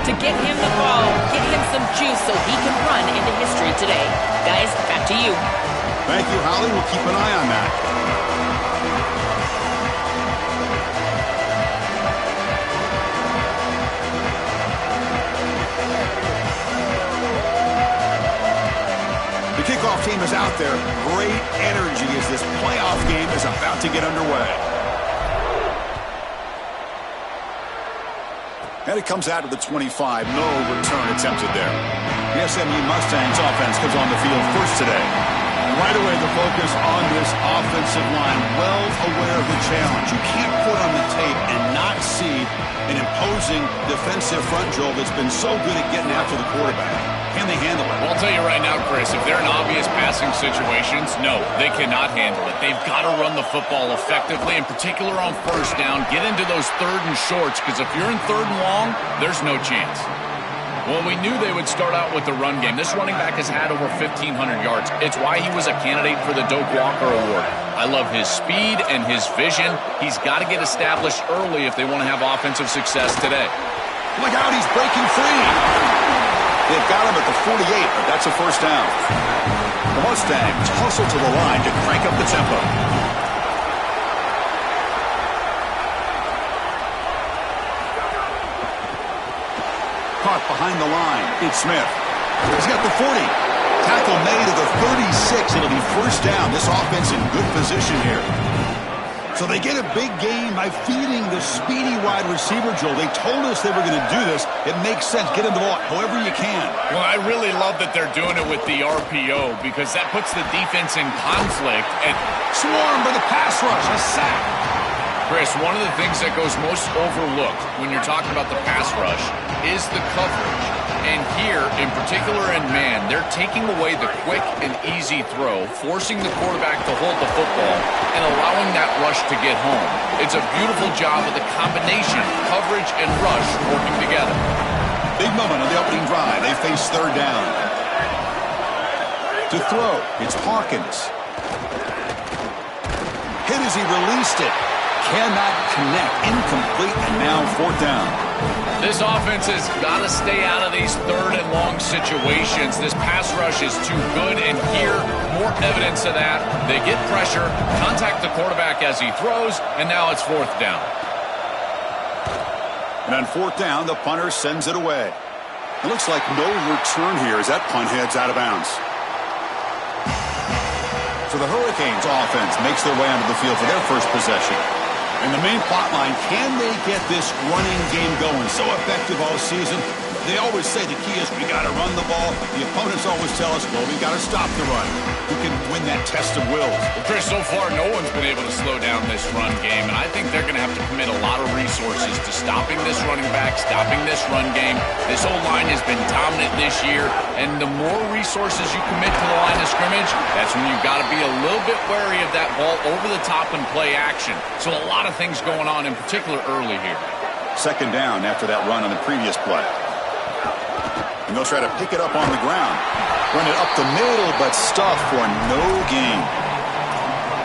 to get him the ball, get him some juice so he can run into history today. Guys, back to you. Thank you, Holly. We'll keep an eye on that. The kickoff team is out there. Great energy as this playoff game is about to get underway. And it comes out of the 25. No return attempted there. The SMU Mustangs offense comes on the field first today. Right away, the focus on this offensive line. Well aware of the challenge. You can't put on the tape and not see an imposing defensive front, Joel, that's been so good at getting after the quarterback. Can they handle it? Well, I'll tell you right now, Chris, if they're in obvious passing situations, no, they cannot handle it. They've got to run the football effectively, in particular on first down. Get into those third and shorts, because if you're in third and long, there's no chance. Well, we knew they would start out with the run game. This running back has had over 1,500 yards. It's why he was a candidate for the Doak Walker Award. I love his speed and his vision. He's got to get established early if they want to have offensive success today. Look out, he's breaking free. They've got him at the 48, but that's a first down. The Mustangs hustle to the line to crank up the tempo. Caught behind the line. It's Smith. He's got the 40. Tackle made at the 36. It'll be first down. This offense in good position here. So they get a big gain by feeding the speedy wide receiver, Joel. They told us they were going to do this. It makes sense. Get him the ball however you can. Well, I really love that they're doing it with the RPO because that puts the defense in conflict. And swarm for the pass rush. A sack. Chris, one of the things that goes most overlooked when you're talking about the pass rush is the coverage. And here, in particular in man, they're taking away the quick and easy throw, forcing the quarterback to hold the football, and allowing that rush to get home. It's a beautiful job of the combination, coverage and rush working together. Big moment on the opening drive. They face third down. To throw, it's Hawkins. Hit as he released it. Cannot connect. Incomplete, and now fourth down. This offense has got to stay out of these third and long situations. This pass rush is too good, and here, more evidence of that. They get pressure, contact the quarterback as he throws, and now it's fourth down. And on fourth down, the punter sends it away. It looks like no return here as that punt heads out of bounds. So the Hurricanes offense makes their way onto the field for their first possession. And the main plot line, can they get this running game going? So effective all season. They always say the key is we got to run the ball. The opponents always tell us, well, we got to stop the run. Who can win that test of wills? Well, Chris, so far no one's been able to slow down this run game, and I think they're going to have to commit a lot of resources to stopping this running back, stopping this run game. This whole line has been dominant this year, and the more resources you commit to the line of scrimmage, that's when you've got to be a little bit wary of that ball over the top and play action. So a lot of things going on, in particular early here. Second down after that run on the previous play. And they'll try to pick it up on the ground. Run it up the middle, but stuff for no gain.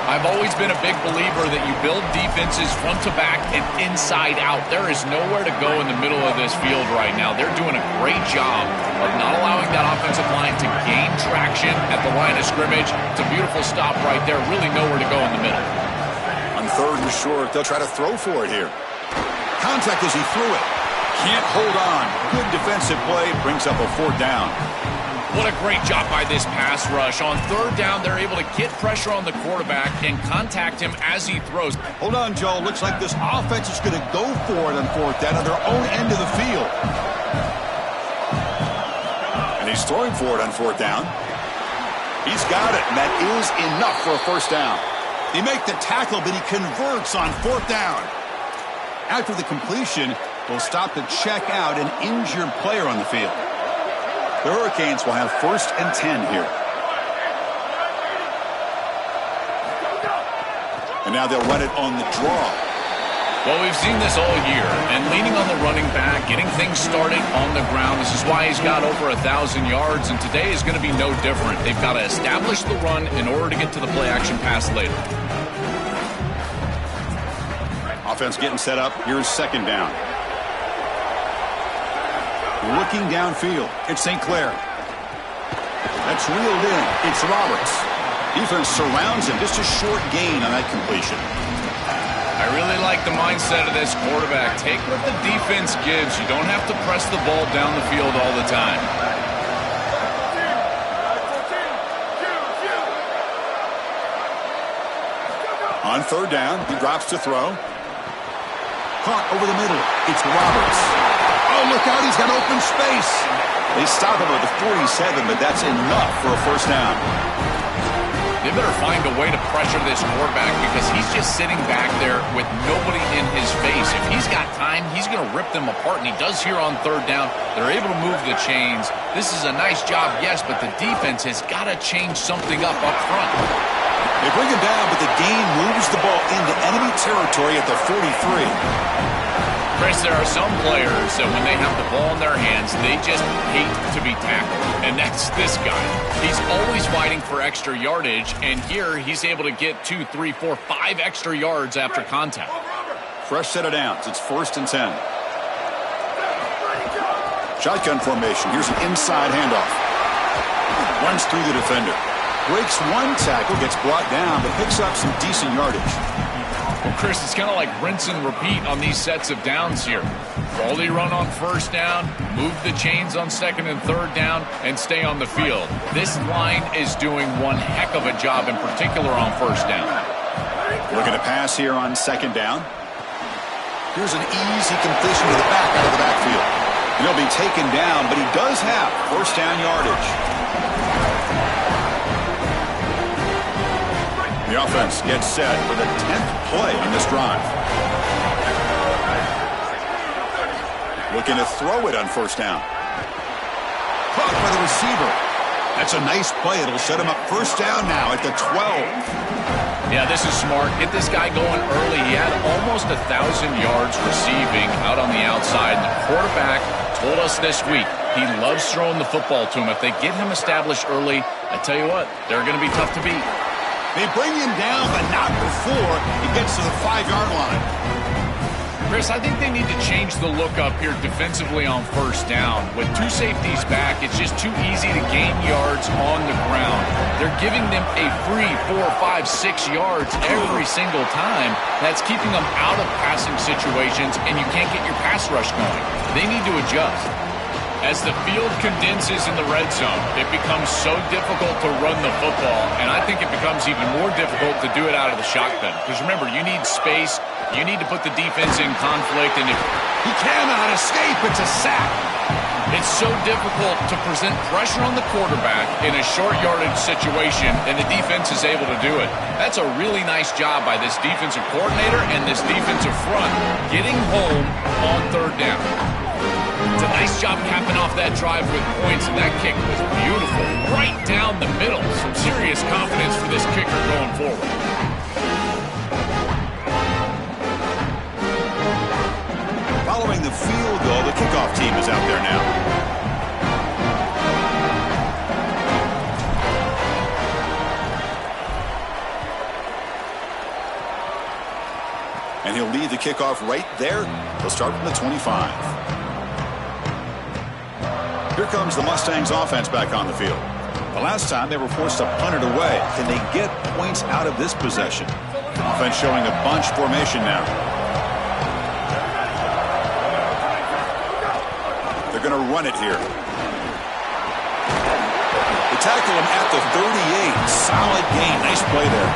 I've always been a big believer that you build defenses front to back and inside out. There is nowhere to go in the middle of this field right now. They're doing a great job of not allowing that offensive line to gain traction at the line of scrimmage. It's a beautiful stop right there. Really nowhere to go in the middle. On third and short, they'll try to throw for it here. Contact as he threw it. Can't hold on. Good defensive play. Brings up a fourth down. What a great job by this pass rush. On third down, they're able to get pressure on the quarterback and contact him as he throws. Hold on, Joe. Looks like this offense is going to go for it on fourth down on their own end of the field. And he's throwing for it on fourth down. He's got it, and that is enough for a first down. They make the tackle, but he converts on fourth down. After the completion, they'll stop to check out an injured player on the field. The Hurricanes will have first and 10 here. And now they'll run it on the draw. Well, we've seen this all year, and leaning on the running back, getting things started on the ground. This is why he's got over 1,000 yards, and today is going to be no different. They've got to establish the run in order to get to the play-action pass later. Offense getting set up. Here's second down. Looking downfield, it's St. Clair. That's reeled in. It's Roberts. Defense surrounds him. Just a short gain on that completion. I really like the mindset of this quarterback. Take what the defense gives. You don't have to press the ball down the field all the time. On third down, he drops to throw. Caught over the middle. It's Roberts. Oh, look out. He's got open space. They stop him at the 47, but that's enough for a first down. They better find a way to pressure this quarterback because he's just sitting back there with nobody in his face. If he's got time, he's going to rip them apart, and he does here on third down. They're able to move the chains. This is a nice job, yes, but the defense has got to change something up front. They bring him down, but the gain moves the ball into enemy territory at the 43. Chris, there are some players that when they have the ball in their hands, they just hate to be tackled. And that's this guy. He's always fighting for extra yardage, and here he's able to get 2, 3, 4, 5 extra yards after contact. Fresh set of downs. It's 1st and 10. Shotgun formation. Here's an inside handoff. Runs through the defender. Breaks one tackle, gets brought down, but picks up some decent yardage. Well, Chris, it's kind of like rinse and repeat on these sets of downs here. Quality run on first down, move the chains on second and third down, and stay on the field. This line is doing one heck of a job, in particular on first down. Looking to pass here on second down. Here's an easy completion to the back out of the backfield. And he'll be taken down, but he does have first down yardage. The offense gets set for the 10th play on this drive. Looking to throw it on first down. Caught by the receiver. That's a nice play. It'll set him up first down now at the 12. Yeah, this is smart. Get this guy going early. He had almost 1,000 yards receiving out on the outside. And the quarterback told us this week he loves throwing the football to him. If they get him established early, I tell you what, they're going to be tough to beat. They bring him down, but not before he gets to the 5-yard line. Chris, I think they need to change the look up here defensively on first down. With 2 safeties back, it's just too easy to gain yards on the ground. They're giving them a free 4, 5, 6 yards every single time. That's keeping them out of passing situations, and you can't get your pass rush going. They need to adjust. As the field condenses in the red zone, it becomes so difficult to run the football, and I think it becomes even more difficult to do it out of the shotgun. Because remember, you need space, you need to put the defense in conflict, and if he cannot escape, it's a sack. It's so difficult to present pressure on the quarterback in a short yardage situation, and the defense is able to do it. That's a really nice job by this defensive coordinator and this defensive front getting home on third down. It's a nice job capping off that drive with points, and that kick was beautiful. Right down the middle. Some serious confidence for this kicker going forward. Following the field goal, the kickoff team is out there now. And he'll lead the kickoff right there. He'll start from the 25. Here comes the Mustangs offense back on the field. The last time they were forced to punt it away. Can they get points out of this possession? Offense showing a bunch formation now. They're going to run it here. They tackle him at the 38. Solid gain. Nice play there.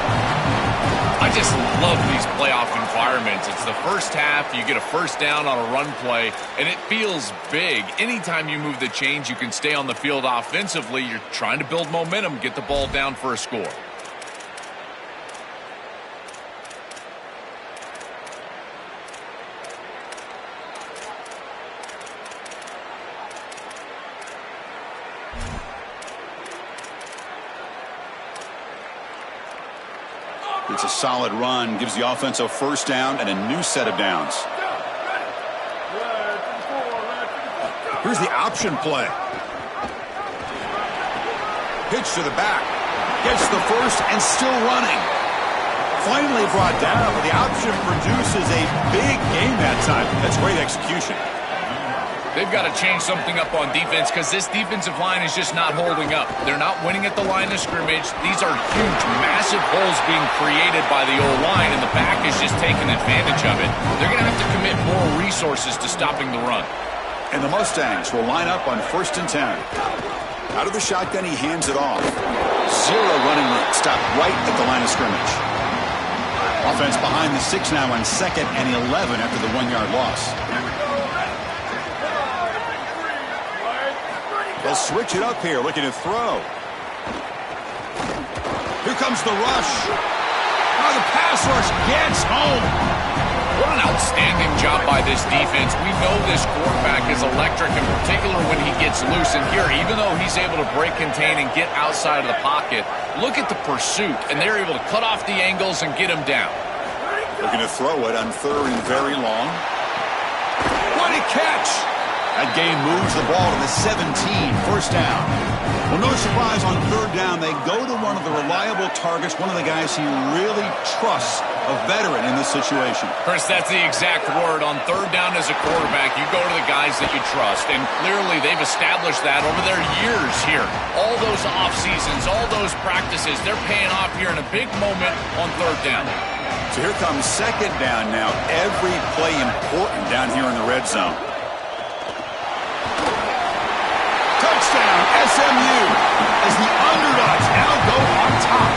I just love these playoff environments. It's the first half, you get a first down on a run play, and it feels big. Anytime you move the chains, you can stay on the field offensively. You're trying to build momentum, get the ball down for a score. It's a solid run, gives the offense a first down and a new set of downs. Here's the option play. Pitch to the back. Gets the first and still running. Finally brought down, but the option produces a big game that time. That's great execution. They've got to change something up on defense because this defensive line is just not holding up. They're not winning at the line of scrimmage. These are huge, massive holes being created by the O-line, and the back is just taking advantage of it. They're going to have to commit more resources to stopping the run. And the Mustangs will line up on 1st and 10. Out of the shotgun, he hands it off. Zero running room. Stopped right at the line of scrimmage. Offense behind the 6 now on 2nd and 11 after the 1-yard loss. They'll switch it up here, looking to throw. Here comes the rush. Oh, the pass rush gets home. What an outstanding job by this defense. We know this quarterback is electric, in particular when he gets loose. And here, even though he's able to break, contain, and get outside of the pocket, look at the pursuit. And they're able to cut off the angles and get him down. Looking to throw it on 3rd and very long. What a catch! That game moves the ball to the 17, 1st down. Well, no surprise on 3rd down. They go to one of the reliable targets, one of the guys he really trusts, a veteran in this situation. Chris, that's the exact word. On 3rd down as a quarterback, you go to the guys that you trust. And clearly they've established that over their years here. All those off seasons, all those practices, they're paying off here in a big moment on 3rd down. So here comes 2nd down now. Every play important down here in the red zone. Touchdown, SMU, as the underdogs now go on top.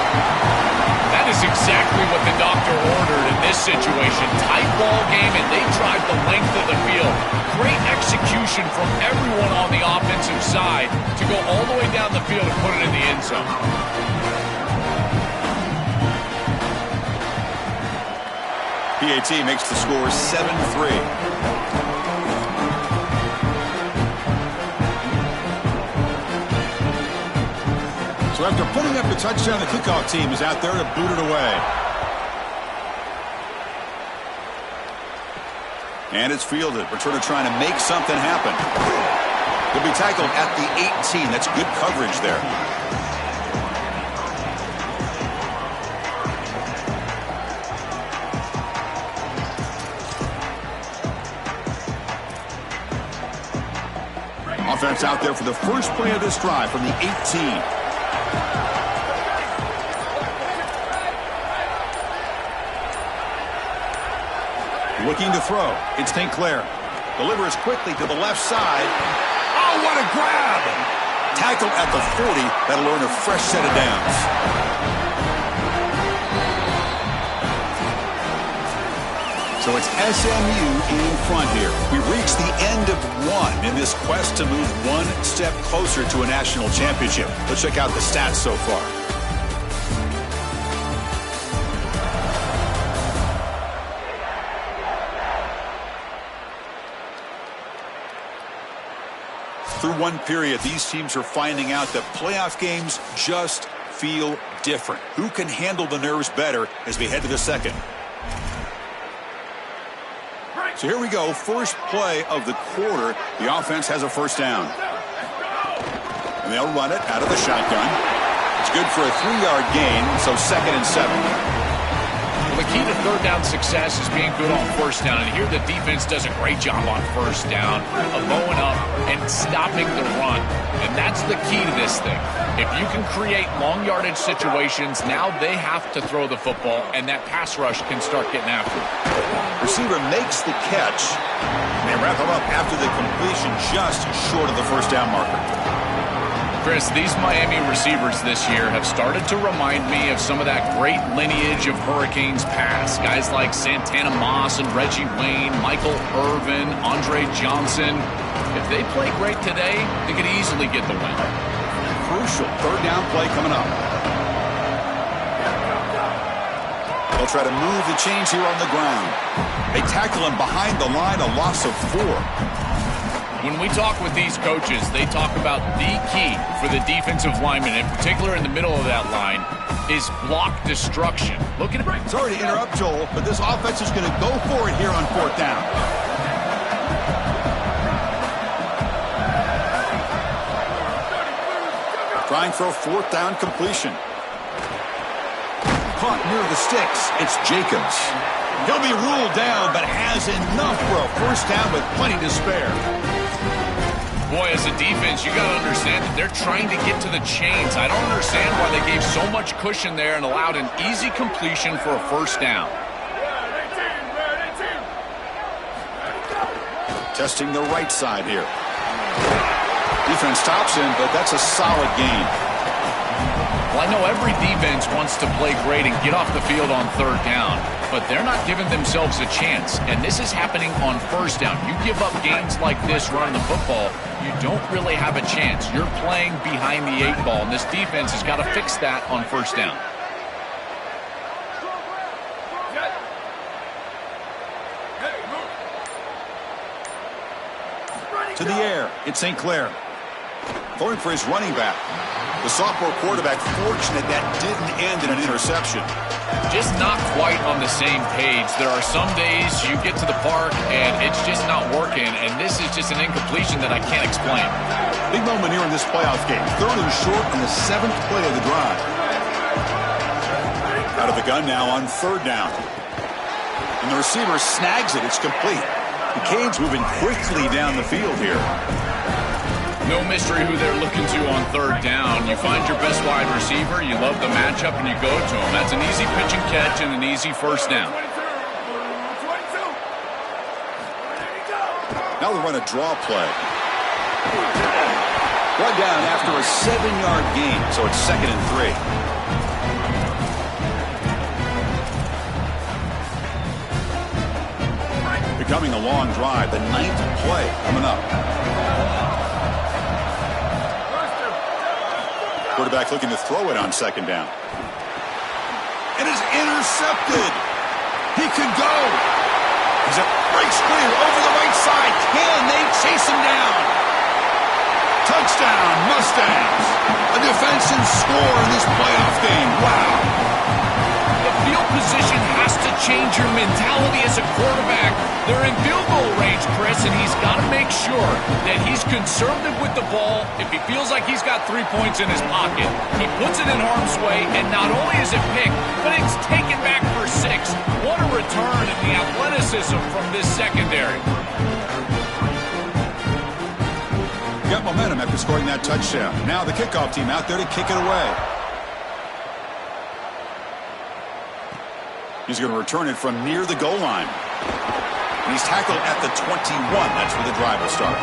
That is exactly what the doctor ordered in this situation. Tight ball game, and they drive the length of the field. Great execution from everyone on the offensive side to go all the way down the field and put it in the end zone. PAT makes the score 7-3. So after putting up the touchdown, the kickoff team is out there to boot it away. And it's fielded. Returner trying to make something happen. He'll be tackled at the 18. That's good coverage there. Offense out there for the first play of this drive from the 18. Looking to throw. It's St. Clair. Delivers quickly to the left side. Oh, what a grab! Tackled at the 40. That'll earn a fresh set of downs. So it's SMU in front here. We reached the end of one in this quest to move one step closer to a national championship. Let's check out the stats so far. Through one period, these teams are finding out that playoff games just feel different. Who can handle the nerves better as we head to the second? So here we go, first play of the quarter. The offense has a first down. And they'll run it out of the shotgun. It's good for a 3-yard gain, so 2nd and 7. Well, the key to 3rd down success is being good on 1st down. And here the defense does a great job on 1st down of bowing up and stopping the run. And that's the key to this thing. If you can create long yardage situations, now they have to throw the football, and that pass rush can start getting after it. Receiver makes the catch. They wrap him up after the completion just short of the first down marker. Chris, these Miami receivers this year have started to remind me of some of that great lineage of Hurricanes past. Guys like Santana Moss and Reggie Wayne, Michael Irvin, Andre Johnson. If they play great today, they could easily get the win. Crucial 3rd down play coming up. They'll try to move the chains here on the ground. They tackle him behind the line, a loss of 4. When we talk with these coaches, they talk about the key for the defensive lineman, in particular in the middle of that line, is block destruction. Look at it. Sorry to interrupt, Joel, but this offense is going to go for it here on 4th down. Trying for a 4th down completion. Caught near the sticks. It's Jacobs. He'll be ruled down, but has enough for a first down with plenty to spare. Boy, as a defense, you got to understand that they're trying to get to the chains. I don't understand why they gave so much cushion there and allowed an easy completion for a first down. Testing the right side here. Defense stops him, but that's a solid gain. Well, I know every defense wants to play great and get off the field on third down, but they're not giving themselves a chance, and this is happening on first down. You give up games like this running the football, you don't really have a chance. You're playing behind the 8 ball, and this defense has got to fix that on first down. To the air, it's St. Clair. Going for his running back. The sophomore quarterback fortunate that didn't end in an interception. Just not quite on the same page. There are some days you get to the park and it's just not working, and this is just an incompletion that I can't explain. Big moment here in this playoff game. 3rd and short on the 7th play of the drive. Out of the gun now on 3rd down. And the receiver snags it. It's complete. The Canes moving quickly down the field here. No mystery who they're looking to on 3rd down. You find your best wide receiver, you love the matchup, and you go to him. That's an easy pitch and catch and an easy first down. Now they run a draw play. Run down after a 7-yard gain, so it's 2nd and 3. Becoming a long drive, the 9th play coming up. Quarterback looking to throw it on 2nd down. It is intercepted. He could go. He's a breaks clear over the right side. Can they chase him down? Touchdown, Mustangs. A defensive score in this playoff game. Wow. The field position has to change your mentality as a quarterback. They're in field goal range, Chris, and he's got to make sure that he's conservative with the ball. If he feels like he's got 3 points in his pocket, he puts it in harm's way, and not only is it picked, but it's taken back for 6. What a return in the athleticism from this secondary. Got momentum after scoring that touchdown. Now the kickoff team out there to kick it away. He's going to return it from near the goal line. And he's tackled at the 21. That's where the drive will start.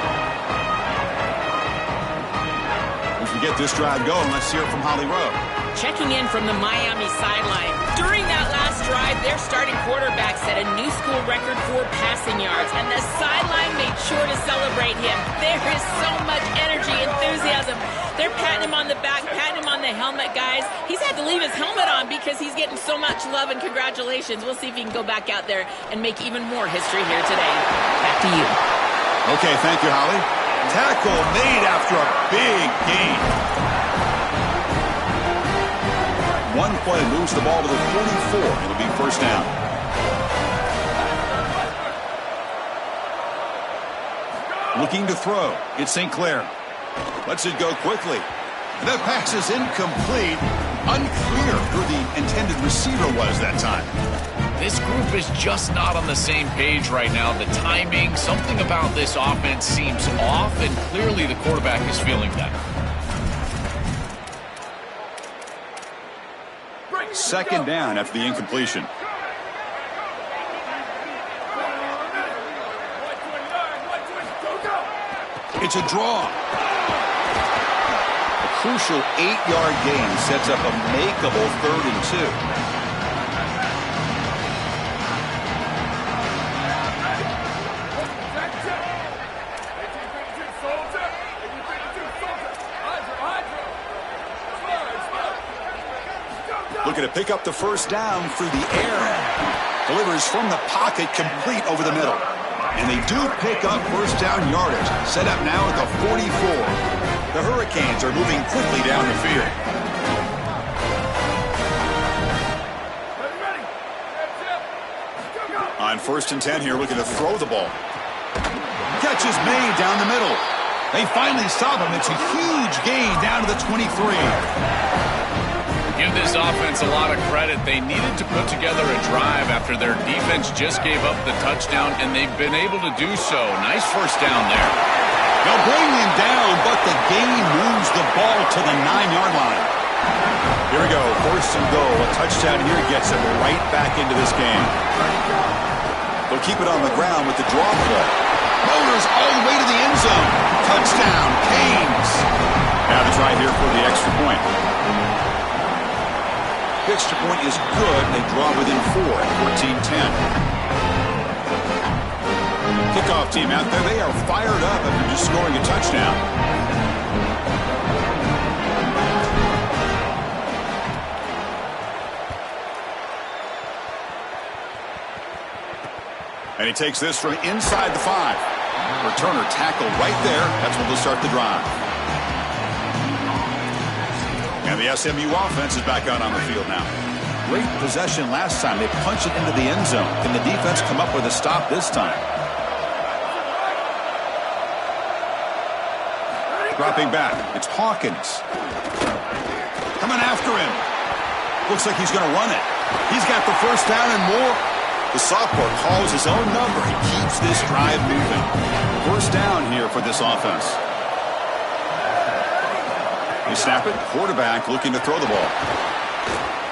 As we get this drive going, let's hear it from Holly Rowe. Checking in from the Miami sideline. During that last drive, their starting quarterback set a new school record for passing yards, and the sideline made sure to celebrate him. There is so much energy, enthusiasm. They're patting him on the back, patting him on the helmet, guys. He's had to leave his helmet on because he's getting so much love and congratulations. We'll see if he can go back out there and make even more history here today. Back to you. Okay, thank you, Holly. Tackle made after a big gain. One play moves the ball to the 44. It'll be first down. Looking to throw. It's St. Clair. Lets it go quickly. That pass is incomplete. Unclear who the intended receiver was that time. This group is just not on the same page right now. The timing, something about this offense seems off, and clearly the quarterback is feeling that. 2nd down after the incompletion. It's a draw. A crucial 8-yard gain sets up a makeable 3rd and 2. Looking to pick up the first down through the air. Delivers from the pocket, complete over the middle. And they do pick up first down yardage. Set up now at the 44. The Hurricanes are moving quickly down the field. On 1st and 10 here, looking to throw the ball. Catch is made down the middle. They finally stop him. It's a huge gain down to the 23. Give this offense a lot of credit. They needed to put together a drive after their defense just gave up the touchdown, and they've been able to do so. Nice first down there. They'll bring him down, but the game moves the ball to the 9-yard line. Here we go, 1st and goal. A touchdown here gets him right back into this game. They'll keep it on the ground with the draw play. Motors all the way to the end zone. Touchdown, Canes. Now to try here for the extra point. The extra point is good. They draw within 4 at 14-10. Kickoff team out there. They are fired up after just scoring a touchdown. And he takes this from inside the 5. Returner tackled right there. That's when they'll start the drive. And the SMU offense is back out on the field now. Great possession last time. They punched it into the end zone. Can the defense come up with a stop this time? Dropping back. It's Hawkins. Coming after him. Looks like he's going to run it. He's got the first down and more. The sophomore calls his own number. He keeps this drive moving. First down here for this offense. They snap it. Quarterback looking to throw the ball.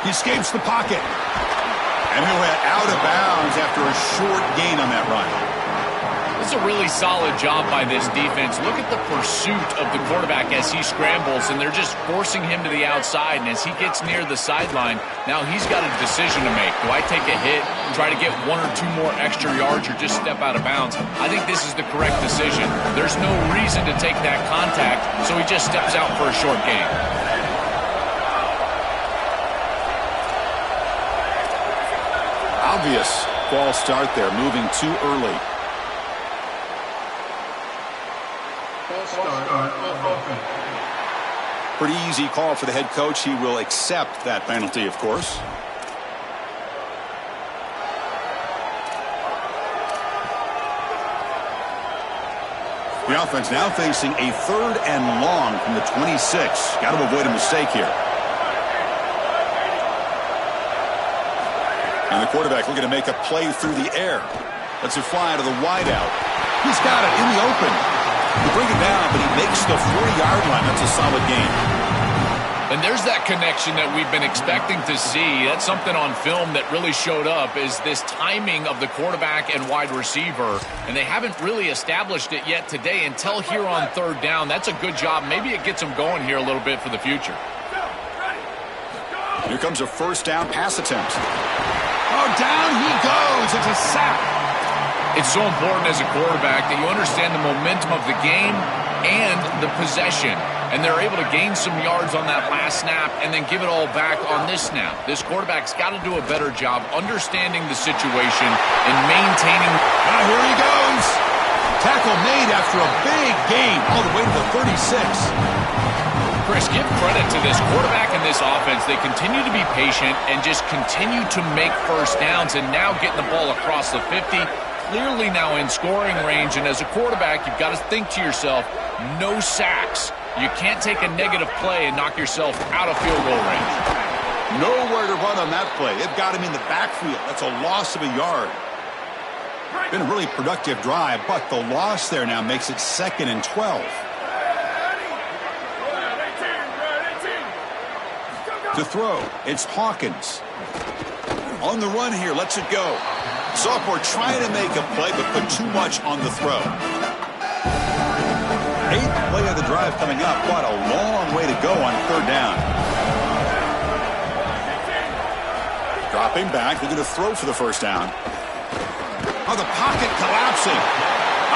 He escapes the pocket. And he'll head out of bounds after a short gain on that run. It's a really solid job by this defense. Look at the pursuit of the quarterback as he scrambles, and they're just forcing him to the outside. And as he gets near the sideline, now he's got a decision to make. Do I take a hit, try to get 1 or 2 more extra yards, or just step out of bounds? I think this is the correct decision. There's no reason to take that contact, so he just steps out for a short gain. Obvious false start there, moving too early. Pretty easy call for the head coach. He will accept that penalty, of course. The offense now facing a 3rd and long from the 26. Got to avoid a mistake here. And the quarterback looking to make a play through the air. Lets it fly to the wideout. He's got it in the open. He bring it down, but he makes the 40-yard line. That's a solid game. And there's that connection that we've been expecting to see. That's something on film that really showed up, is this timing of the quarterback and wide receiver. And they haven't really established it yet today until here on 3rd down. That's a good job. Maybe it gets them going here a little bit for the future. Here comes a first down pass attempt. Oh, down he goes. It's a sack. It's so important as a quarterback that you understand the momentum of the game and the possession. And they're able to gain some yards on that last snap and then give it all back on this snap. This quarterback's got to do a better job understanding the situation and maintaining. Here he goes. Tackle made after a big gain all the way to the 36. Chris, give credit to this quarterback and this offense. They continue to be patient and just continue to make first downs, and now getting the ball across the 50. Clearly now in scoring range, and as a quarterback, you've got to think to yourself, no sacks. You can't take a negative play and knock yourself out of field goal range. Nowhere to run on that play. They've got him in the backfield. That's a loss of a yard. Been a really productive drive, but the loss there now makes it 2nd and 12. To throw, it's Hawkins. On the run here, lets it go. Sophomore trying to make a play, but put too much on the throw. 8th play of the drive coming up, but a long way to go on 3rd down. Dropping back, they're going to throw for the first down. Oh, the pocket collapsing.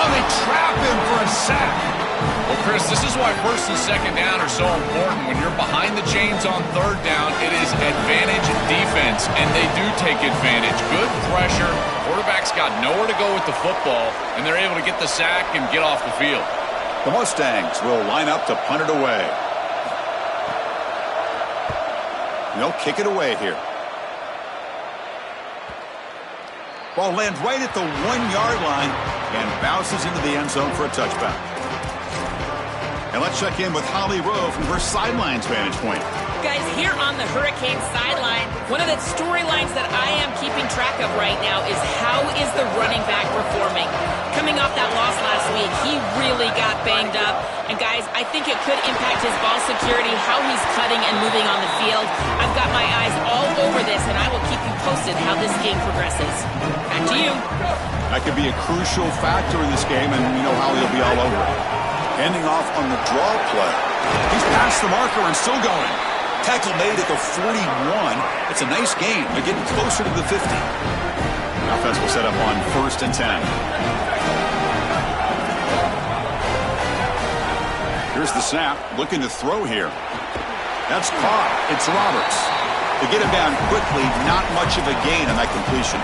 Oh, they trap him for a sack. Well, Chris, this is why 1st and 2nd down are so important. When you're behind the chains on 3rd down, it is advantage defense, and they do take advantage. Good pressure. Quarterback's got nowhere to go with the football, and they're able to get the sack and get off the field. The Mustangs will line up to punt it away. They'll kick it away here. Ball lands right at the 1-yard line and bounces into the end zone for a touchback. And let's check in with Holly Rowe from her sidelines vantage point. Guys, here on the Hurricane sideline, one of the storylines that I am keeping track of right now is how is the running back performing? Coming off that loss last week, he really got banged up. And guys, I think it could impact his ball security, how he's cutting and moving on the field. I've got my eyes all over this, and I will keep you posted how this game progresses. Back to you. That could be a crucial factor in this game, and you know Holly will be all over it. Ending off on the draw play. He's past the marker and still going. Tackle made at the 41. It's a nice gain. They're getting closer to the 50. Offense will set up on 1st and 10. Here's the snap. Looking to throw here. That's caught. It's Roberts. They get him down quickly. Not much of a gain on that completion.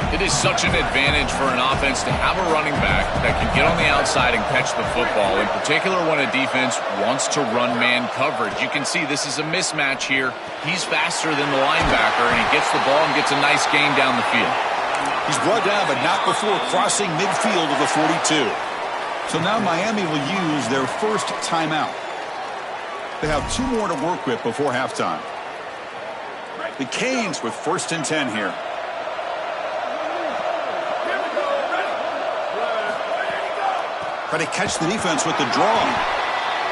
It is such an advantage for an offense to have a running back that can get on the outside and catch the football, in particular when a defense wants to run man coverage. You can see this is a mismatch here. He's faster than the linebacker, and he gets the ball and gets a nice gain down the field. He's brought down, but not before crossing midfield of the 42. So now Miami will use their first timeout. They have 2 more to work with before halftime. The Canes with 1st and 10 here. Try to catch the defense with the draw.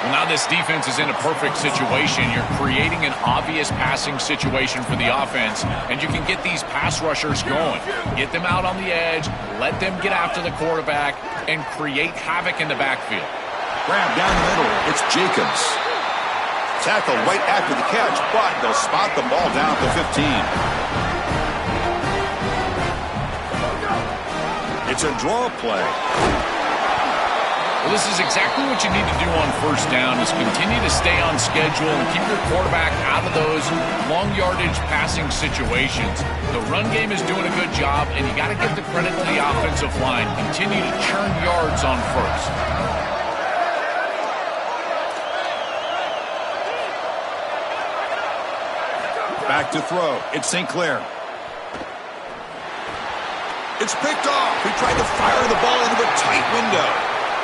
Well, now this defense is in a perfect situation. You're creating an obvious passing situation for the offense, and you can get these pass rushers going. Get them out on the edge, let them get after the quarterback, and create havoc in the backfield. Grab down the middle. It's Jacobs. Tackle right after the catch, but they'll spot the ball down at the 15. It's a draw play. Well, this is exactly what you need to do on 1st down is continue to stay on schedule and keep your quarterback out of those long yardage passing situations. The run game is doing a good job, and you got to give the credit to the offensive line. Continue to churn yards on 1st. Back to throw. It's St. Clair. It's picked off. He tried to fire the ball into a tight window.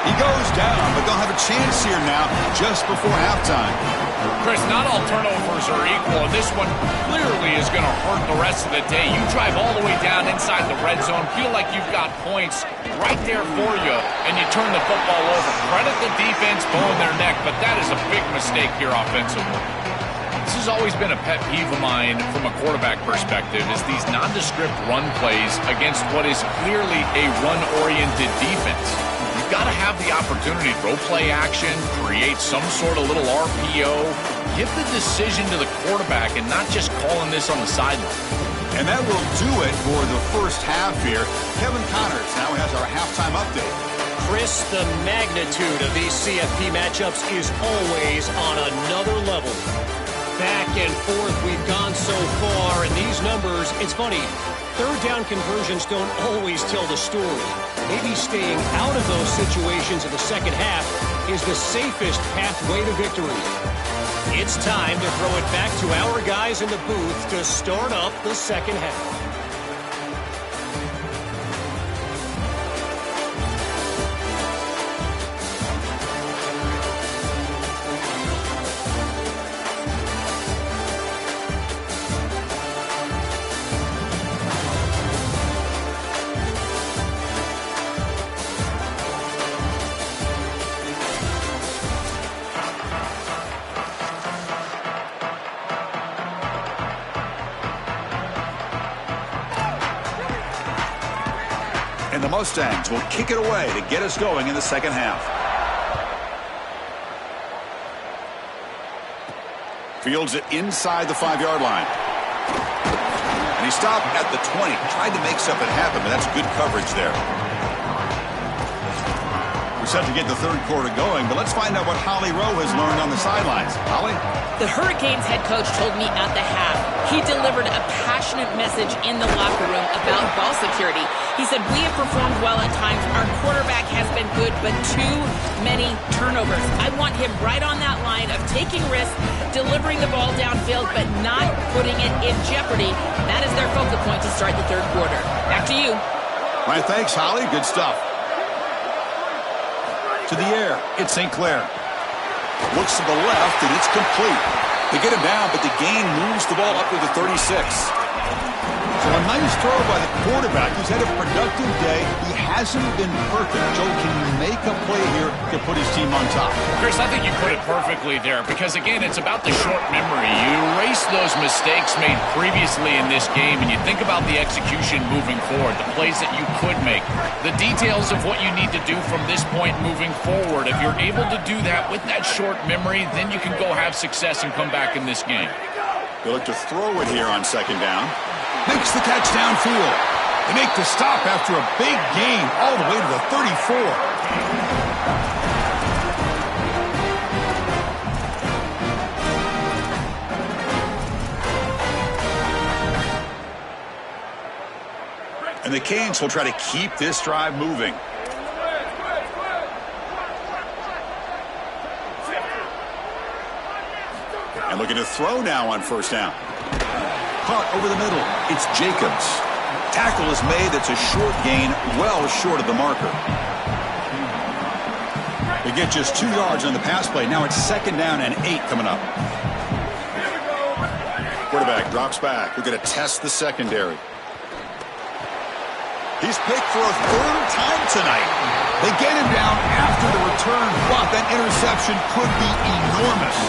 He goes down, but they'll have a chance here now just before halftime. Chris, not all turnovers are equal, and this one clearly is going to hurt the rest of the day. You drive all the way down inside the red zone, feel like you've got points right there for you, and you turn the football over. Credit the defense bowing their neck, but that is a big mistake here offensively. This has always been a pet peeve of mine from a quarterback perspective is these nondescript run plays against what is clearly a run-oriented defense. You've got to have the opportunity to throw play action, create some sort of little RPO, give the decision to the quarterback and not just calling this on the sideline. And that will do it for the first half here. Kevin Connors now has our halftime update. Chris, the magnitude of these CFP matchups is always on another level. Back and forth we've gone so far, and these numbers, it's funny, 3rd down conversions don't always tell the story. Maybe staying out of those situations in the second half is the safest pathway to victory. It's time to throw it back to our guys in the booth to start up the second half. And the Mustangs will kick it away to get us going in the second half. Fields it inside the 5-yard line. And he stopped at the 20. Tried to make something happen, but that's good coverage there. We're set to get the third quarter going, but let's find out what Holly Rowe has learned on the sidelines. Holly? The Hurricanes head coach told me at the half he delivered a passionate message in the locker room about ball security. He said, we have performed well at times. Our quarterback has been good, but too many turnovers. I want him right on that line of taking risks, delivering the ball downfield, but not putting it in jeopardy. That is their focal point to start the third quarter. Back to you. All right, thanks, Holly. Good stuff. To the air. It's St. Clair. Looks to the left, and it's complete. They get him down, but the gain moves the ball up to the 36. So a nice throw by the quarterback who's had a productive day. He hasn't been perfect. Joe, can you make a play here to put his team on top? Chris, I think you put it perfectly there because, again, it's about the short memory. You erase those mistakes made previously in this game, and you think about the execution moving forward, the plays that you could make, the details of what you need to do from this point moving forward. If you're able to do that with that short memory, then you can go have success and come back in this game. They look to throw it here on second down. Makes the catch downfield. They make the stop after a big gain all the way to the 34. And the Canes will try to keep this drive moving. And looking to throw now on first down. Caught over the middle. It's Jacobs. Tackle is made. It's a short gain, well short of the marker. They get just 2 yards on the pass play. Now it's second down and 8 coming up. Quarterback drops back. We're going to test the secondary. He's picked for a third time tonight. They get him down after the return, but that interception could be enormous.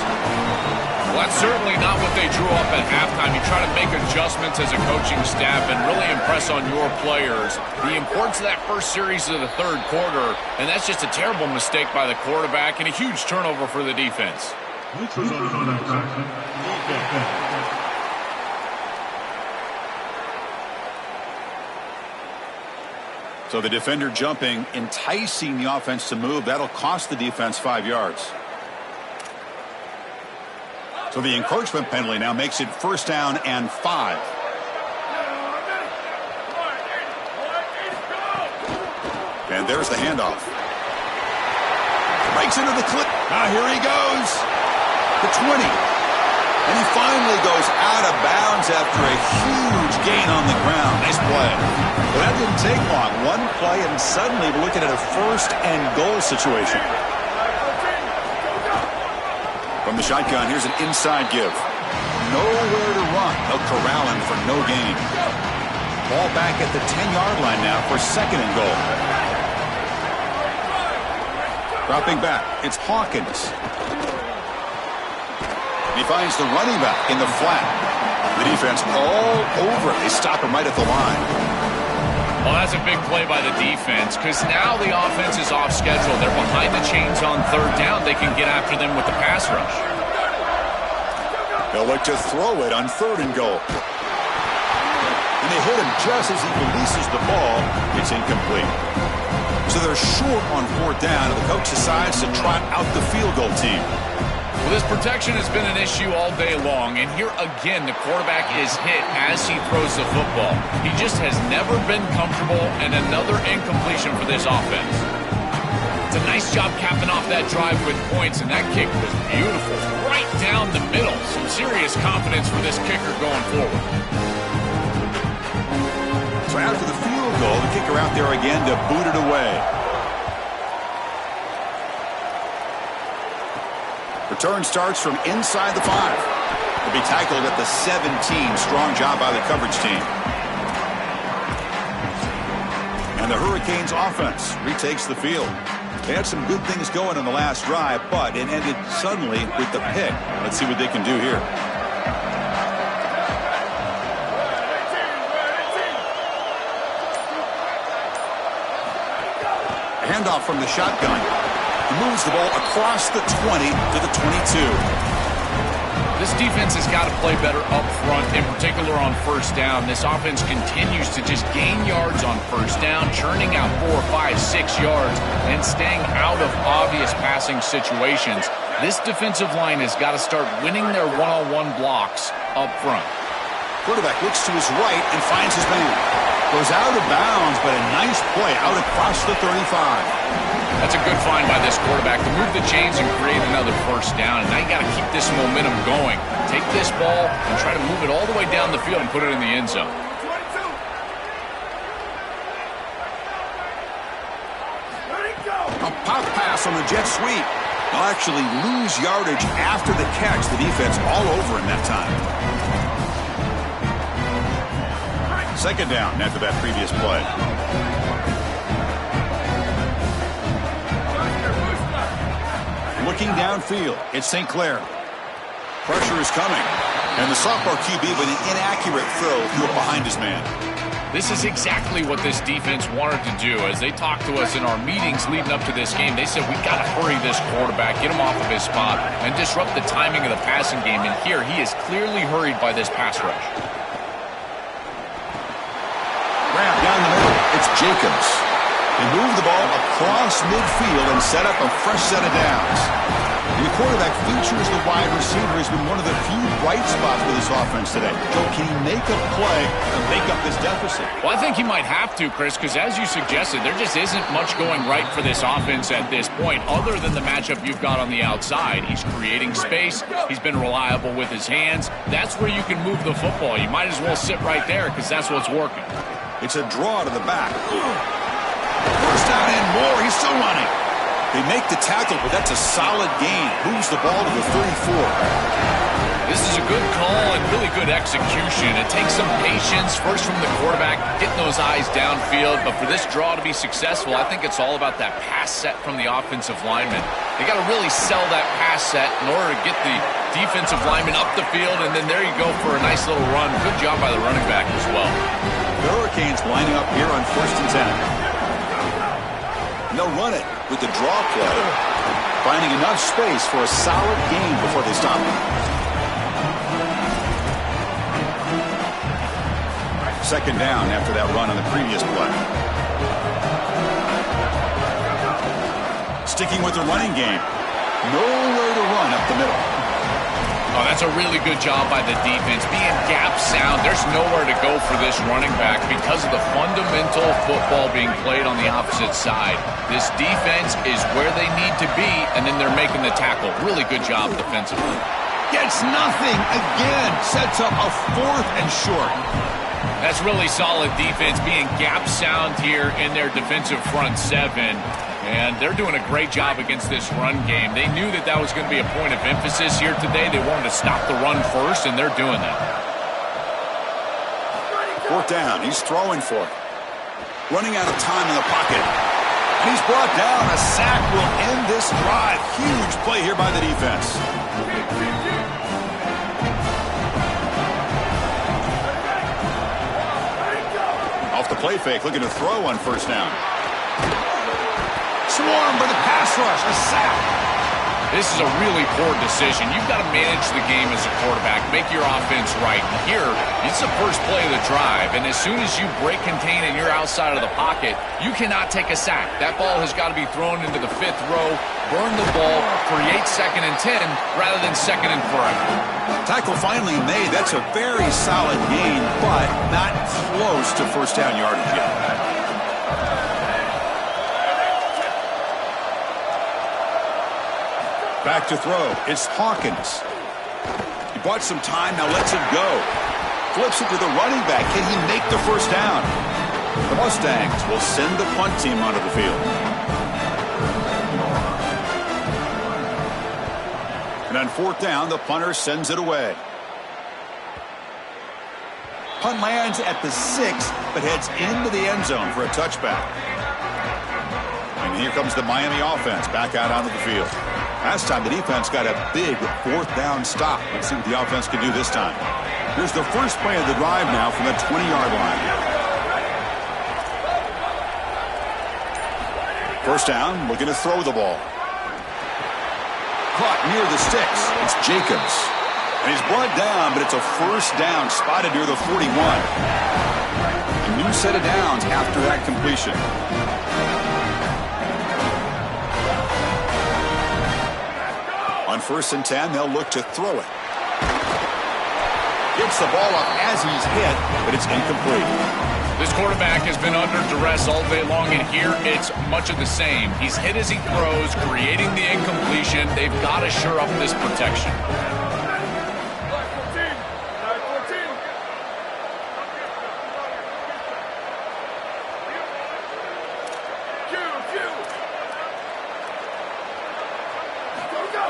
Well, that's certainly not what they drew up at halftime. You try to make adjustments as a coaching staff and really impress on your players. The importance of that first series of the third quarter, and that's just a terrible mistake by the quarterback and a huge turnover for the defense. So the defender jumping, enticing the offense to move. That'll cost the defense 5 yards. So the encouragement penalty now makes it first down and 5. And there's the handoff. Breaks into the clip. Now here he goes. The 20. And he finally goes out of bounds after a huge gain on the ground. Nice play. But that didn't take long. One play, and suddenly we're looking at a first and goal situation. From the shotgun, here's an inside give. Nowhere to run. They'll corral him for no gain. Ball back at the 10-yard line now for second and goal. Dropping back, it's Hawkins. He finds the running back in the flat. The defense all over. They stop him right at the line. Well, that's a big play by the defense because now the offense is off schedule. They're behind the chains on third down. They can get after them with the pass rush. They'll look to throw it on third and goal. And they hit him just as he releases the ball. It's incomplete. So they're short on fourth down, and the coach decides to trot out the field goal team. Well, this protection has been an issue all day long, and here again the quarterback is hit as he throws the football. He just has never been comfortable, and another incompletion for this offense. It's a nice job capping off that drive with points, and that kick was beautiful. Right down the middle. Some serious confidence for this kicker going forward. So after the field goal, the kicker out there again to boot it away. Return starts from inside the 5. He'll be tackled at the 17. Strong job by the coverage team. And the Hurricanes offense retakes the field. They had some good things going in the last drive, but it ended suddenly with the pick. Let's see what they can do here. A handoff from the shotgun. He moves the ball across the 20 to the 22. This defense has got to play better up front, in particular on first down. This offense continues to just gain yards on first down, churning out 4, 5, 6 yards, and staying out of obvious passing situations. This defensive line has got to start winning their one-on-one blocks up front. Quarterback looks to his right and finds his man. Goes out of bounds, but a nice play out across the 35. That's a good find by this quarterback to move the chains and create another first down. And now you got to keep this momentum going. Take this ball and try to move it all the way down the field and put it in the end zone. A pop pass pass on the jet sweep. They'll actually lose yardage after the catch. The defense all over in that time. Second down after that previous play. Looking downfield, it's St. Clair. Pressure is coming. And the sophomore QB with an inaccurate throw threw it behind his man. This is exactly what this defense wanted to do. As they talked to us in our meetings leading up to this game, they said, we got to hurry this quarterback, get him off of his spot, and disrupt the timing of the passing game. And here, he is clearly hurried by this pass rush. Grab down the middle. It's Jacobs. They move the ball across midfield and set up a fresh set of downs. And the quarterback features the wide receiver has been one of the few bright spots with this offense today. Joe, can he make a play and make up this deficit? Well, I think he might have to, Chris, because as you suggested, there just isn't much going right for this offense at this point, other than the matchup you've got on the outside. He's creating space. He's been reliable with his hands. That's where you can move the football. You might as well sit right there because that's what's working. It's a draw to the back. First down and more. He's still running. They make the tackle, but that's a solid gain. Moves the ball to the 34. This is a good call and really good execution. It takes some patience, first from the quarterback, getting those eyes downfield. But for this draw to be successful, I think it's all about that pass set from the offensive lineman. They got to really sell that pass set in order to get the defensive lineman up the field, and then there you go for a nice little run. Good job by the running back as well. The Hurricanes lining up here on 1st and 10. And they'll run it with the draw play, finding enough space for a solid gain before they stop it. Second down after that run on the previous play. Sticking with the running game. Nowhere to run up the middle. Oh, that's a really good job by the defense. Being gap sound, there's nowhere to go for this running back because of the fundamental football being played on the opposite side. This defense is where they need to be, and then they're making the tackle. Really good job defensively. Gets nothing again. Sets up a 4th and short. That's really solid defense, being gap sound here in their defensive front seven. And they're doing a great job against this run game. They knew that that was going to be a point of emphasis here today. They wanted to stop the run first, and they're doing that. 4th down. He's throwing for it. Running out of time in the pocket. And he's brought down. A sack will end this drive. Huge play here by the defense. Off the play fake, looking to throw on 1st down. Swarm for the pass rush, a sack. This is a really poor decision. You've got to manage the game as a quarterback, make your offense right. And here, it's the first play of the drive, and as soon as you break contain and you're outside of the pocket, you cannot take a sack. That ball has got to be thrown into the 5th row, burn the ball, create 2nd and 10 rather than 2nd and forever. Tackle finally made. That's a very solid gain, but not close to 1st down yardage yet. Back to throw. It's Hawkins. He bought some time, now lets it go. Flips it to the running back. Can he make the 1st down? The Mustangs will send the punt team onto the field. And on 4th down, the punter sends it away. Punt lands at the 6, but heads into the end zone for a touchback. And here comes the Miami offense back out onto the field. Last time, the defense got a big 4th down stop. Let's see what the offense can do this time. Here's the first play of the drive now from the 20-yard line. 1st down, looking to throw the ball. Caught near the sticks. It's Jacobs. And he's brought down, but it's a 1st down spotted near the 41. A new set of downs after that completion. On 1st and 10, they'll look to throw it. Gets the ball up as he's hit, but it's incomplete. This quarterback has been under duress all day long, and here it's much of the same. He's hit as he throws, creating the incompletion. They've got to shore up this protection.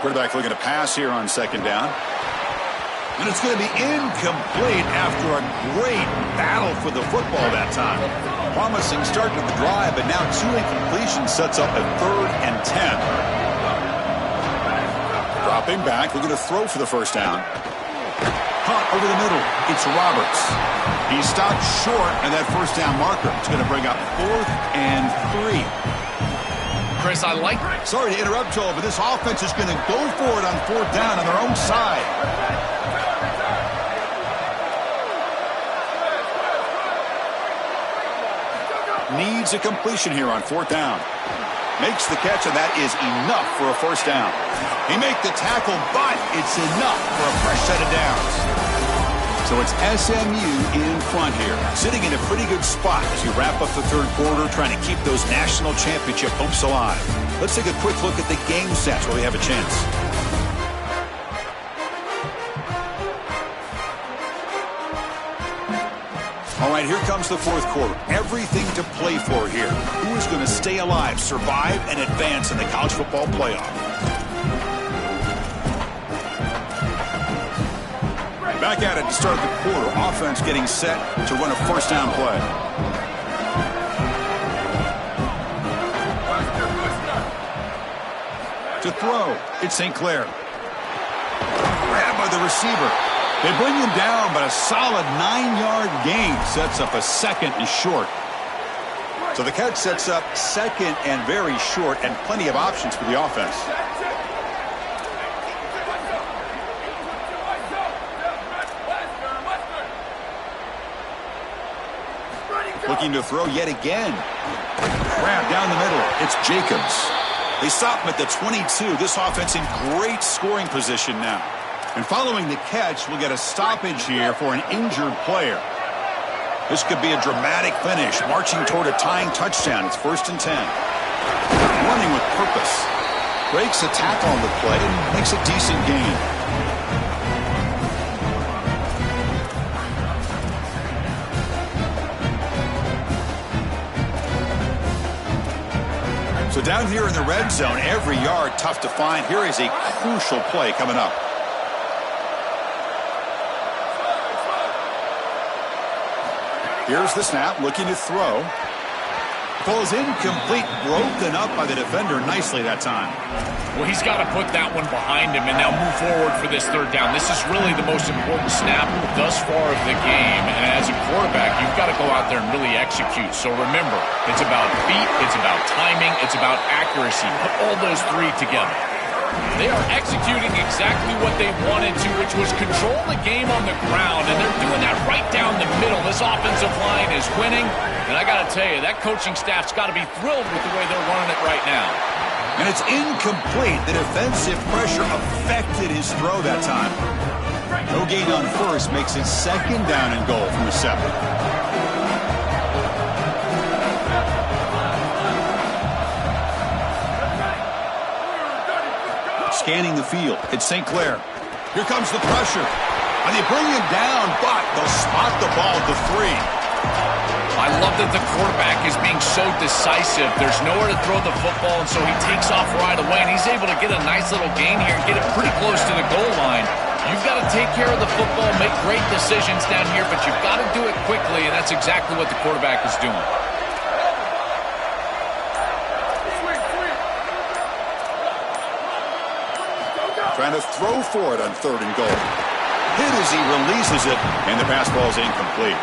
Quarterback looking to pass here on second down. And it's going to be incomplete after a great battle for the football that time. Promising start to the drive, but now 2 incompletions sets up a 3rd and 10. Dropping back, looking to throw for the first down. Caught over the middle. It's Roberts. He stopped short, and that first down marker is going to bring up 4th and 3. Chris, I like... Sorry to interrupt, Joel, but this offense is going to go for it on 4th down on their own side. Needs a completion here on 4th down. Makes the catch, and that is enough for a first down. He made the tackle, but it's enough for a fresh set of downs. So it's SMU in front here, sitting in a pretty good spot as you wrap up the 3rd quarter, trying to keep those national championship hopes alive. Let's take a quick look at the game stats where we have a chance. All right, here comes the 4th quarter. Everything to play for here. Who is going to stay alive, survive, and advance in the college football playoff? Back at it to start the quarter. Offense getting set to run a first down play. To throw, it's St. Clair. Grabbed by the receiver. They bring him down, but a solid 9-yard gain sets up a 2nd and short. So the catch sets up 2nd and very short, and plenty of options for the offense. Looking to throw yet again. Grab down the middle. It's Jacobs. They stop him at the 22. This offense in great scoring position now. And following the catch, we'll get a stoppage here for an injured player. This could be a dramatic finish, marching toward a tying touchdown. It's 1st and 10. Running with purpose. Breaks a tackle on the play and makes a decent gain. So down here in the red zone, every yard tough to find. Here is a crucial play coming up. Here's the snap, looking to throw. Falls incomplete, broken up by the defender nicely that time. Well, he's got to put that one behind him and now move forward for this 3rd down. This is really the most important snap thus far of the game. And as a quarterback, you've got to go out there and really execute. So remember, it's about feet, it's about timing, it's about accuracy. Put all those 3 together. They are executing exactly what they wanted to, which was control the game on the ground, and they're doing that right down the middle. This offensive line is winning, and I got to tell you, that coaching staff's got to be thrilled with the way they're running it right now. And it's incomplete. The defensive pressure affected his throw that time. No gain on 1st, makes it 2nd down and goal from the 7. Scanning the field. It's St. Clair. Here comes the pressure. And they bring him down, but they'll spot the ball at the 3. I love that the quarterback is being so decisive. There's nowhere to throw the football, and so he takes off right away, and he's able to get a nice little gain here and get it pretty close to the goal line. You've got to take care of the football, make great decisions down here, but you've got to do it quickly, and that's exactly what the quarterback is doing. Trying to throw for it on 3rd and goal. Hit as he releases it, and the pass ball is incomplete.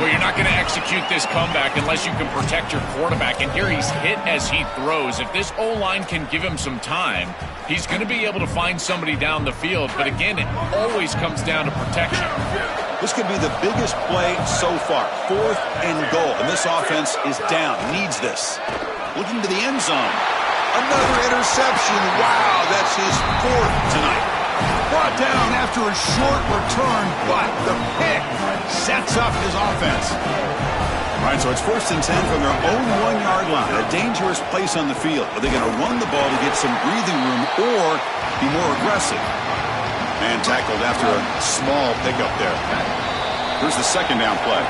Well, you're not going to execute this comeback unless you can protect your quarterback, and here he's hit as he throws. If this O-line can give him some time, he's going to be able to find somebody down the field, but again, it always comes down to protection. This could be the biggest play so far. 4th and goal, and this offense is down, needs this. Looking to the end zone. Another interception. Wow, that's his 4th tonight. Brought down after a short return, but the pick sets up his offense. All right, so it's 1st and 10 from their own 1-yard line. A dangerous place on the field. Are they going to run the ball to get some breathing room or be more aggressive? And tackled after a small pickup there. Here's the 2nd down play.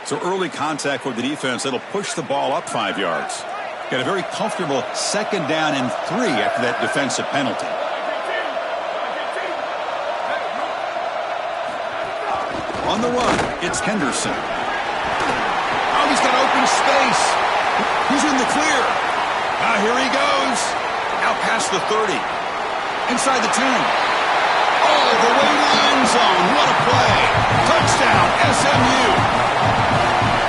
So early contact with the defense, it'll push the ball up 5 yards. Got a very comfortable 2nd down and 3 after that defensive penalty. On the run, it's Henderson. Oh, he's got open space. He's in the clear. Here he goes. Out past the 30. Inside the 10. All the way to the end zone. What a play. Touchdown, SMU.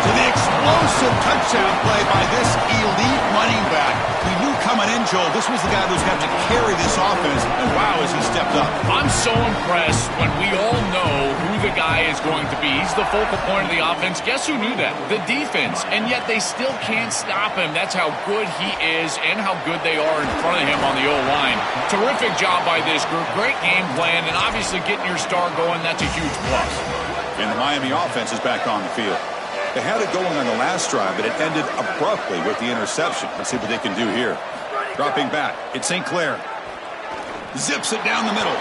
To the explosive touchdown play by this elite running back. We knew coming in, Joel, this was the guy who's going to have to carry this offense, and wow, has he stepped up. I'm so impressed when we all know who the guy is going to be. He's the focal point of the offense. Guess who knew that? The defense. And yet they still can't stop him. That's how good he is and how good they are in front of him on the O-line. Terrific job by this group. Great game plan, and obviously getting your star going, that's a huge plus. And the Miami offense is back on the field. They had it going on the last drive, but it ended abruptly with the interception. Let's see what they can do here. Dropping back, it's St. Clair. Zips it down the middle.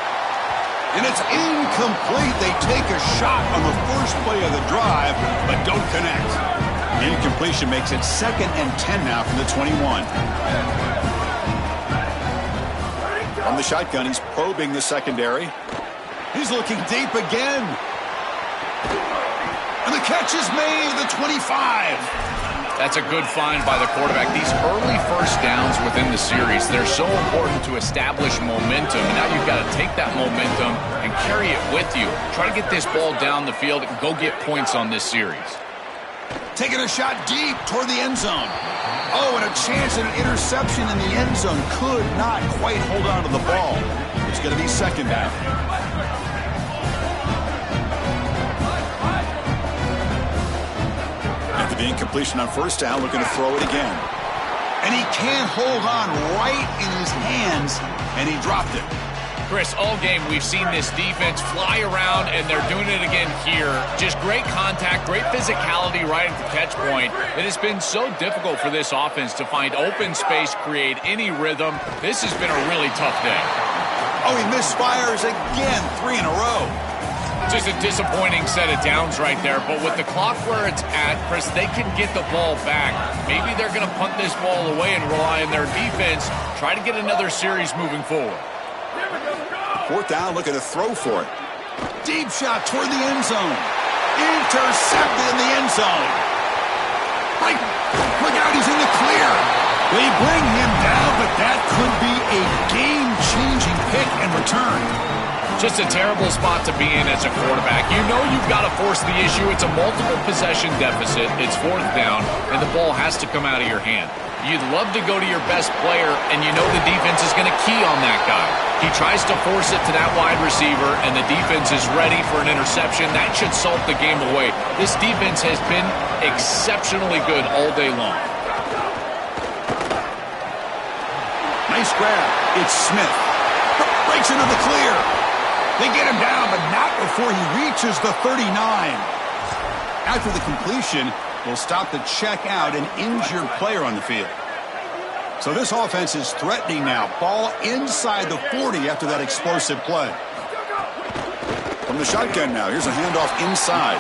And it's incomplete. They take a shot on the first play of the drive, but don't connect. The incompletion makes it 2nd and 10 now from the 21. From the shotgun, he's probing the secondary. He's looking deep again. And the catch is made, the 25. That's a good find by the quarterback. These early first downs within the series, they're so important to establish momentum. And now you've got to take that momentum and carry it with you. Try to get this ball down the field and go get points on this series. Taking a shot deep toward the end zone. Oh, and a chance at an interception in the end zone. Could not quite hold on to the ball. It's going to be 2nd down. After the incompletion on 1st down, looking to throw it again. And he can't hold on right in his hands, and he dropped it. Chris, all game we've seen this defense fly around, and they're doing it again here. Just great contact, great physicality right at the catch point. It has been so difficult for this offense to find open space, create any rhythm. This has been a really tough day. Oh, he misfires again, 3 in a row. Just a disappointing set of downs right there, but with the clock where it's at, Chris, they can get the ball back. Maybe they're going to punt this ball away and rely on their defense, try to get another series moving forward. 4th down, looking to throw for it. Deep shot toward the end zone. Intercepted in the end zone. Look out, he's in the clear. They bring him down, but that could be a game-changing pick and return. Just a terrible spot to be in as a quarterback. You know you've got to force the issue. It's a multiple possession deficit. It's 4th down, and the ball has to come out of your hand. You'd love to go to your best player, and you know the defense is going to key on that guy. He tries to force it to that wide receiver, and the defense is ready for an interception. That should salt the game away. This defense has been exceptionally good all day long. Nice grab. It's Smith. Breaks into the clear. They get him down, but not before he reaches the 39. After the completion, will stop the check out an injured player on the field. So this offense is threatening now. Ball inside the 40 after that explosive play. From the shotgun now, here's a handoff inside.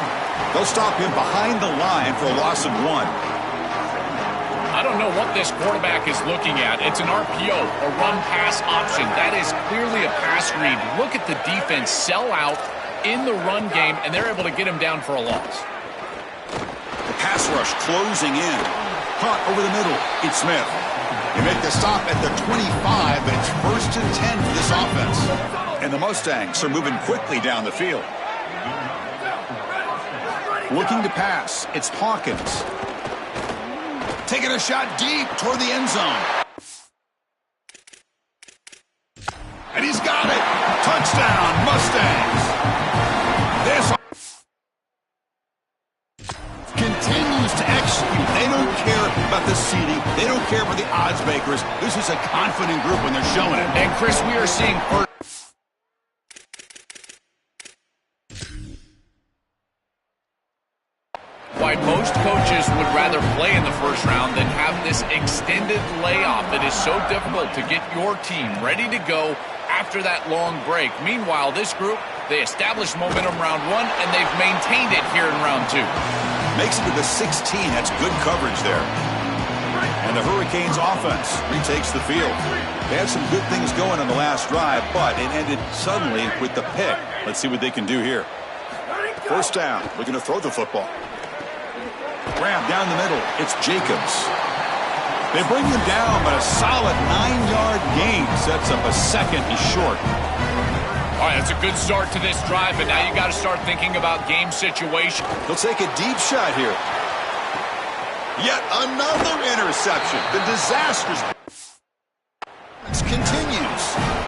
They'll stop him behind the line for a loss of 1. I don't know what this quarterback is looking at. It's an RPO, a run-pass option. That is clearly a pass read. Look at the defense sell out in the run game, and they're able to get him down for a loss. The pass rush closing in. Hunt over the middle. It's Smith. They make the stop at the 25, but it's 1st and 10 for this offense. And the Mustangs are moving quickly down the field. Looking to pass. It's Hawkins. Taking a shot deep toward the end zone. And he's got it. Touchdown, Mustangs. This continues to execute. They don't care about the seeding. They don't care about the odds makers. This is a confident group when they're showing it. And, Chris, we are seeing why most coaches would rather play in the first round than have this extended layoff that is so difficult to get your team ready to go after that long break. Meanwhile, this group, they established momentum round 1, and they've maintained it here in round 2. Makes it to the 16. That's good coverage there. And the Hurricanes offense retakes the field. They had some good things going on the last drive, but it ended suddenly with the pick. Let's see what they can do here. First down. Looking to throw the football. Grab down the middle. It's Jacobs. They bring him down, but a solid 9-yard gain sets up a second and short. All right, that's a good start to this drive, but now you got to start thinking about game situation. He'll take a deep shot here. Yet another interception. The disaster continues.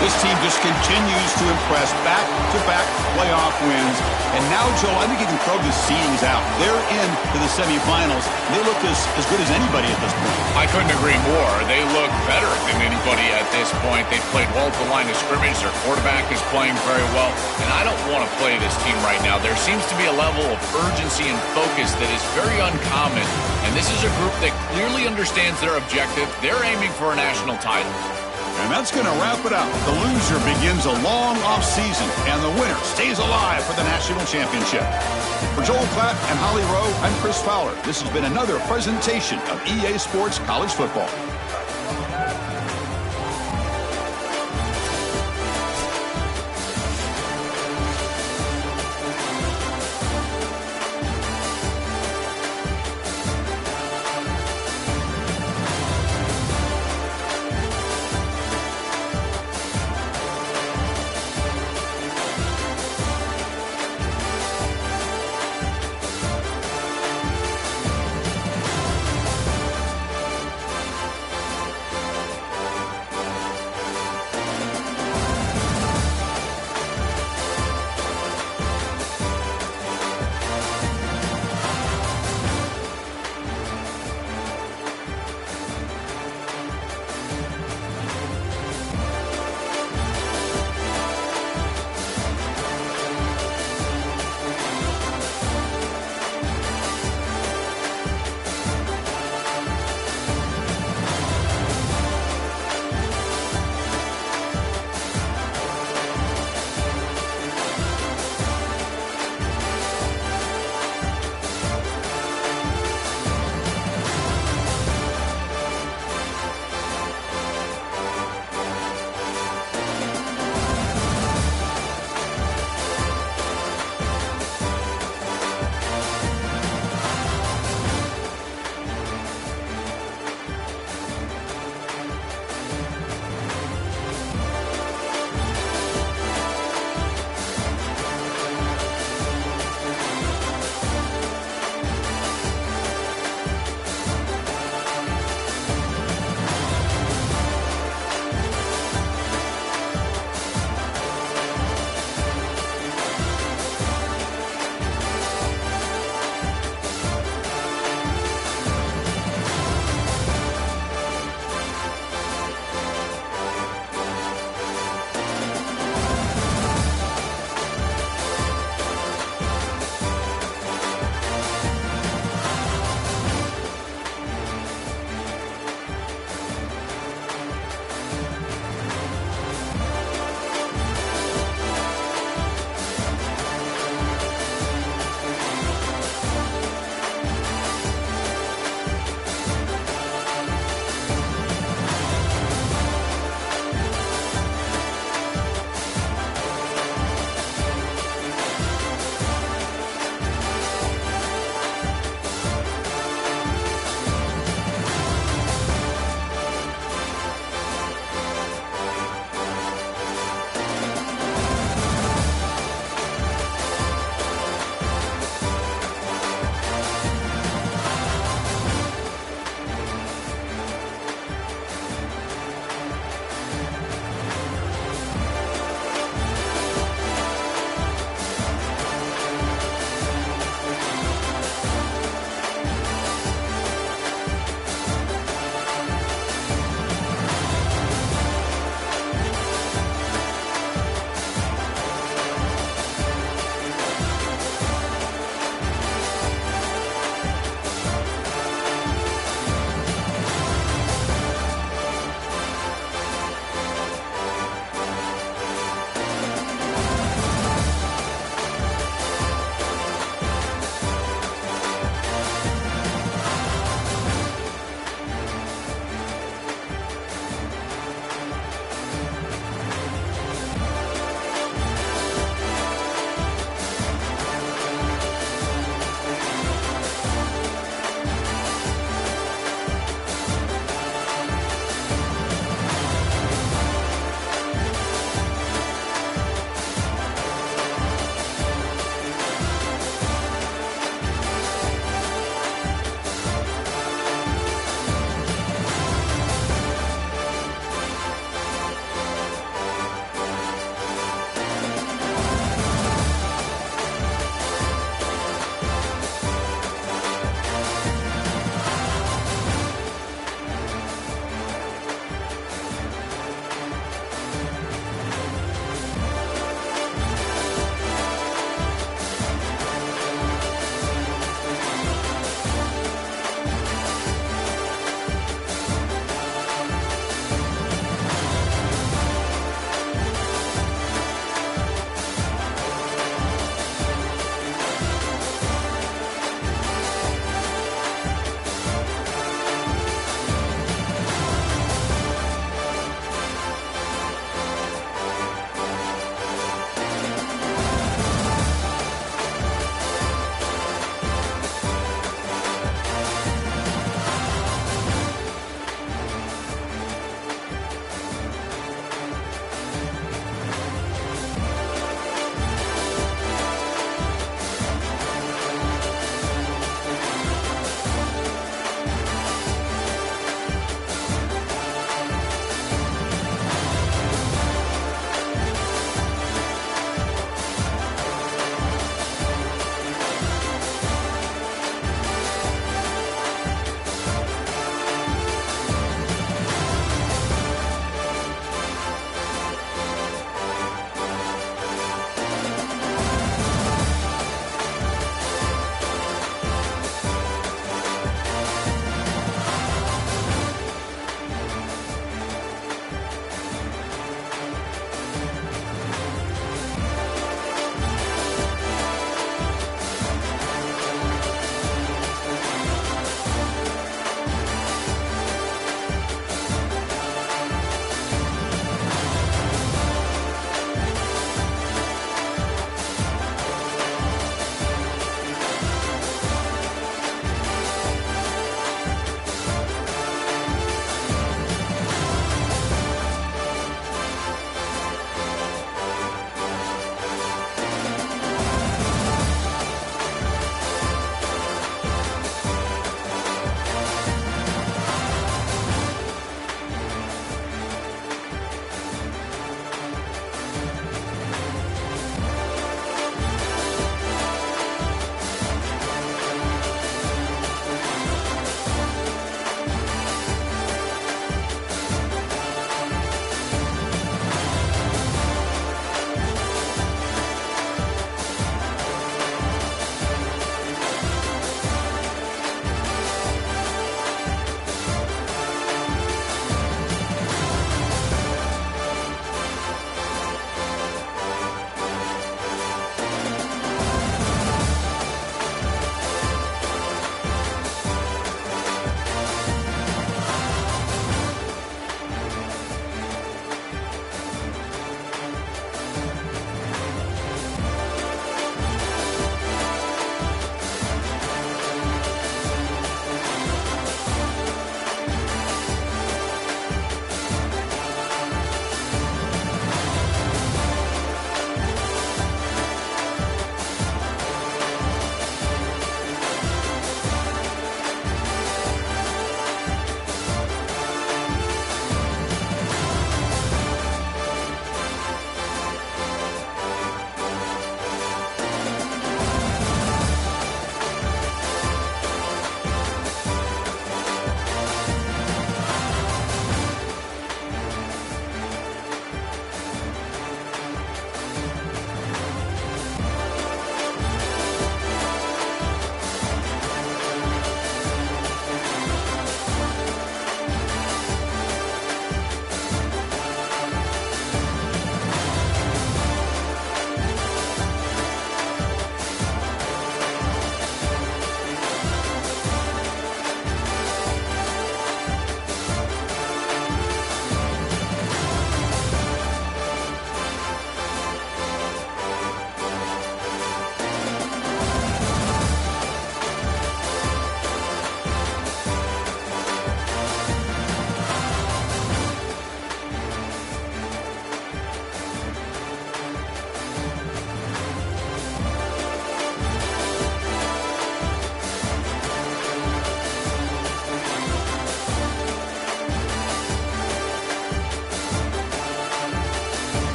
This team just continues to impress. Back-to-back playoff wins. And now, Joe, I think you can throw the seedings out. They're into the semifinals. They look as good as anybody at this point. I couldn't agree more. They look better than anybody at this point. They played well at the line of scrimmage. Their quarterback is playing very well. And I don't want to play this team right now. There seems to be a level of urgency and focus that is very uncommon. And this is a group that clearly understands their objective. They're aiming for a national title. And that's going to wrap it up. The loser begins a long offseason, and the winner stays alive for the national championship. For Joel Klatt and Holly Rowe, I'm Chris Fowler. This has been another presentation of EA Sports College Football.